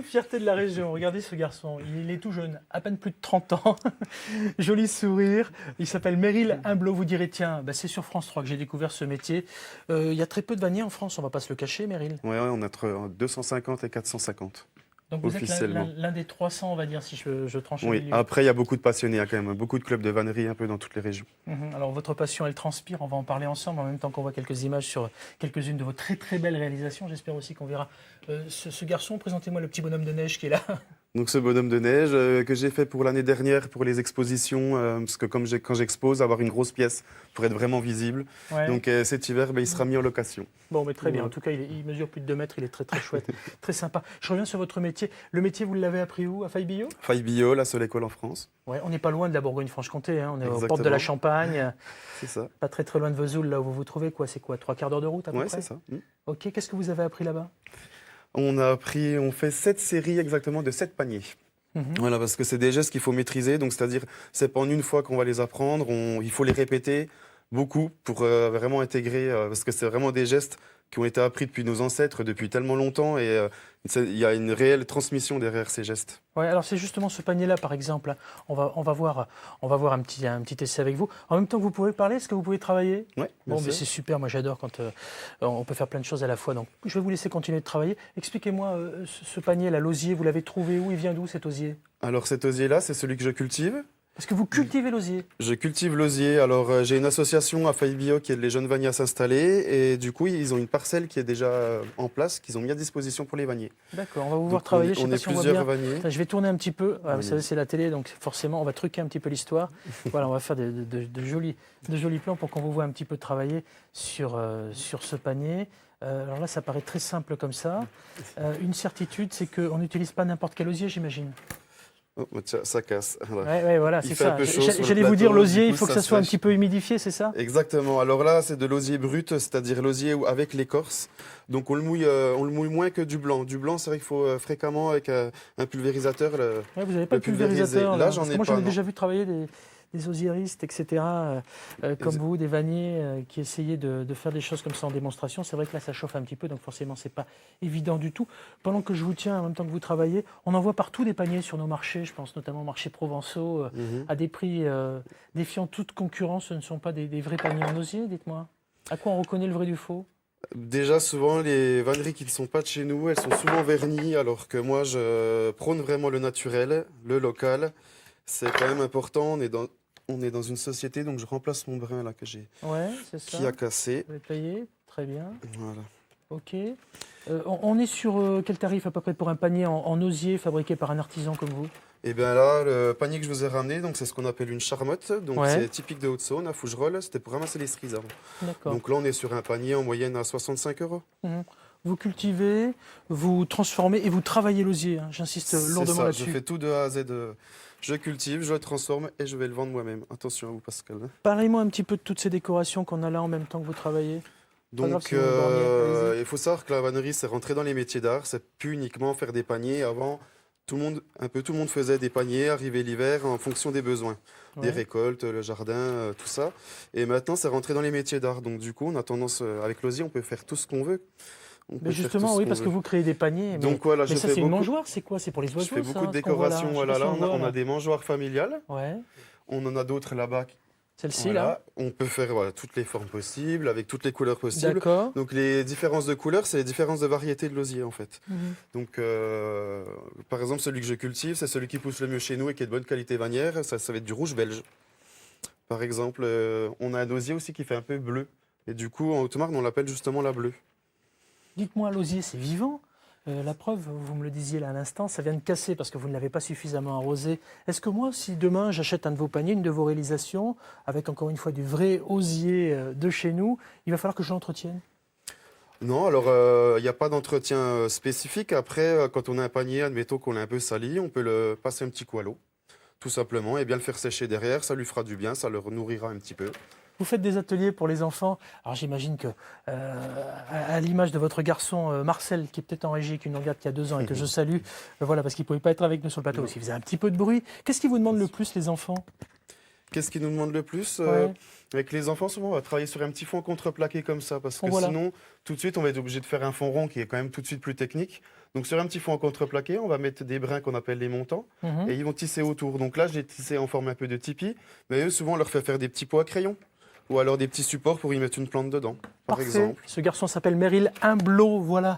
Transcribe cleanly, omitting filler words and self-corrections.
fierté de la région. Regardez ce garçon, il est tout jeune, à peine plus de 30 ans. Joli sourire. Il s'appelle Meryl Humblot. Vous direz, tiens, bah c'est sur France 3 que j'ai découvert ce métier. Il y a très peu de vanniers en France, on ne va pas se le cacher, Meryl. Oui, on a entre 250 et 450. Donc vous êtes Officiellement. l'un des 300, on va dire, si je tranche le Oui, milieu. après il y a beaucoup de passionnés, il y a quand même beaucoup de clubs de vannerie un peu dans toutes les régions. Alors votre passion, elle transpire, on va en parler ensemble, en même temps qu'on voit quelques images sur quelques-unes de vos très très belles réalisations. J'espère aussi qu'on verra ce garçon. Présentez-moi le petit bonhomme de neige qui est là. Donc ce bonhomme de neige que j'ai fait pour l'année dernière pour les expositions, parce que quand j'expose, avoir une grosse pièce pour être vraiment visible. Ouais. Donc cet hiver, il sera mis en location. Bon, mais très bien. Ouais. En tout cas, il mesure plus de 2 mètres, il est très très chouette, très sympa. Je reviens sur votre métier. Le métier, vous l'avez appris où? À Faille-Billot? Faille-Billot, la seule école en France. Ouais, on n'est pas loin de la Bourgogne-Franche-Comté, hein. On est aux Exactement. portes de la Champagne, C'est ça. pas très très loin de Vesoul, là où vous vous trouvez. C'est quoi 3/4 d'heure de route à peu Ouais, près? c'est ça. Ok, qu'est-ce que vous avez appris là-bas? On fait 7 séries exactement de 7 paniers. Voilà, parce que c'est des gestes qu'il faut maîtriser, donc c'est-à-dire, c'est pas en une fois qu'on va les apprendre, il faut les répéter beaucoup pour vraiment intégrer, parce que c'est vraiment des gestes qui ont été appris depuis nos ancêtres depuis tellement longtemps, et il y a une réelle transmission derrière ces gestes. Ouais, alors c'est justement ce panier-là, par exemple. On va voir un petit essai avec vous. En même temps que vous pouvez parler, est-ce que vous pouvez travailler? Ouais, Bon, mais c'est super, moi j'adore quand on peut faire plein de choses à la fois. Donc je vais vous laisser continuer de travailler. Expliquez-moi, ce panier-là, l'osier, vous l'avez trouvé où? Il vient d'où cet osier? Alors cet osier-là, c'est celui que je cultive. Parce que vous cultivez l'osier. Je cultive l'osier. Alors j'ai une association à Faille-Billot qui aide les jeunes vanniers à s'installer, et du coup ils ont une parcelle qui est déjà en place, qu'ils ont mis à disposition pour les vanniers. D'accord, on va vous Donc, voir travailler. on Je sais pas est si on voit plusieurs bien. vanniers. Attends, je vais tourner un petit peu. Vous Oui. savez, c'est la télé, donc forcément, on va truquer un petit peu l'histoire. Voilà, on va faire de jolis plans pour qu'on vous voit un petit peu travailler sur ce panier. Alors là, ça paraît très simple comme ça. Une certitude, c'est qu'on n'utilise pas n'importe quel osier, j'imagine. Oh, tiens, ça casse. Voilà. Ouais, voilà, Il c'est fait ça. un peu chaud sur le J'allais vous plateau, dire, l'osier, du il coup, faut que ça ça soit un sèche. petit peu humidifié, c'est ça? Exactement. Alors là, c'est de l'osier brut, c'est-à-dire l'osier avec l'écorce. Donc on le mouille moins que du blanc. Du blanc, c'est vrai qu'il faut fréquemment avec un pulvérisateur. Ouais, vous n'avez pas le de pulvérisateur. Là, j'en ai moi, pas, j'en ai non. déjà vu travailler des osiéristes, etc., comme vous, des vanniers qui essayaient de faire des choses comme ça en démonstration. C'est vrai que là, ça chauffe un petit peu, donc forcément, c'est pas évident du tout. Pendant que je vous tiens, en même temps que vous travaillez, on en voit partout des paniers sur nos marchés, je pense notamment aux marchés provençaux, à des prix défiant toute concurrence. Ce ne sont pas des vrais paniers en osier, dites-moi. À quoi on reconnaît le vrai du faux? Déjà, souvent, les vanneries qui ne sont pas de chez nous, elles sont souvent vernies, alors que moi, je prône vraiment le naturel, le local. C'est quand même important. On est dans une société, donc je remplace mon brin là que j'ai, Ouais, c'est ça. qui a cassé. Vous avez payé, très bien. Voilà. Ok. On est sur quel tarif à peu près pour un panier en osier fabriqué par un artisan comme vous? Et bien là, le panier que je vous ai ramené, donc c'est ce qu'on appelle une charmotte. Donc Ouais. c'est typique de Haute-Saône, à Fougerolles. C'était pour ramasser les cerises avant. D'accord. Donc là, on est sur un panier en moyenne à 65 €. Vous cultivez, vous transformez et vous travaillez l'osier, hein. J'insiste C'est lourdement ça, je là-dessus. fais tout de A à Z. Je cultive, je le transforme et je vais le vendre moi-même. Attention à vous, Pascal. Parlez-moi un petit peu de toutes ces décorations qu'on a là en même temps que vous travaillez. Pas grave Donc, si vous me borgnez, allez-y. il faut savoir que la vannerie, c'est rentré dans les métiers d'art. C'est plus uniquement faire des paniers. Avant, tout le monde faisait des paniers, arrivé l'hiver, en fonction des besoins. Des Ouais. récoltes, le jardin, tout ça. Et maintenant, c'est rentré dans les métiers d'art. Donc, du coup, on a tendance, avec l'osier, on peut faire tout ce qu'on veut. On peut Mais faire justement, tout ce oui, qu'on parce que veut. vous créez des paniers. Donc, voilà, mais je ça, fais c'est une beaucoup. mangeoire, c'est quoi? C'est pour les oiseaux? Je fais beaucoup ça, de ce qu'on voit là? décorations. Je sais Voilà, pas là, si on voit, on a des mangeoires familiales. Ouais. On en a d'autres là-bas. Celle-ci, Voilà. là. On peut faire toutes les formes possibles, avec toutes les couleurs possibles. D'accord. Donc les différences de couleurs, c'est les différences de variété de l'osier en fait. Mhm. Donc par exemple, celui que je cultive, c'est celui qui pousse le mieux chez nous et qui est de bonne qualité vannière. Ça va être du rouge belge. Par exemple, on a un osier aussi qui fait un peu bleu. Et du coup, en Haute-Marne, on l'appelle justement la bleue. Dites-moi, l'osier, c'est vivant? La preuve, vous me le disiez là à l'instant, ça vient de casser parce que vous ne l'avez pas suffisamment arrosé. Est-ce que moi, si demain j'achète un de vos paniers, une de vos réalisations, avec encore une fois du vrai osier de chez nous, il va falloir que je l'entretienne? Non, alors il n'y a pas d'entretien spécifique. Après, quand on a un panier, admettons qu'on l'a un peu sali, on peut le passer un petit coup à l'eau, tout simplement, et bien le faire sécher derrière. Ça lui fera du bien, ça le nourrira un petit peu. Vous faites des ateliers pour les enfants. Alors j'imagine que, à l'image de votre garçon Marcel, qui est peut-être en régie, qui nous regarde qui a 2 ans et que je salue, voilà, parce qu'il ne pouvait pas être avec nous sur le plateau, parce qu'il faisait un petit peu de bruit. Qu'est-ce qu'ils vous demandent le plus, les enfants? Qu'est-ce qui nous demande le plus Ouais. Avec les enfants, souvent, on va travailler sur un petit fond contreplaqué comme ça, parce que Voilà. sinon, tout de suite, on va être obligé de faire un fond rond qui est quand même tout de suite plus technique. Donc sur un petit fond contreplaqué, on va mettre des brins qu'on appelle les montants, Mhm. et ils vont tisser autour. Donc là, j'ai tissé en forme un peu de tipi, mais eux, souvent, on leur fait faire des petits pots à crayon, ou alors des petits supports pour y mettre une plante dedans, par Parfait. exemple. Ce garçon s'appelle Meryl Humblot, voilà.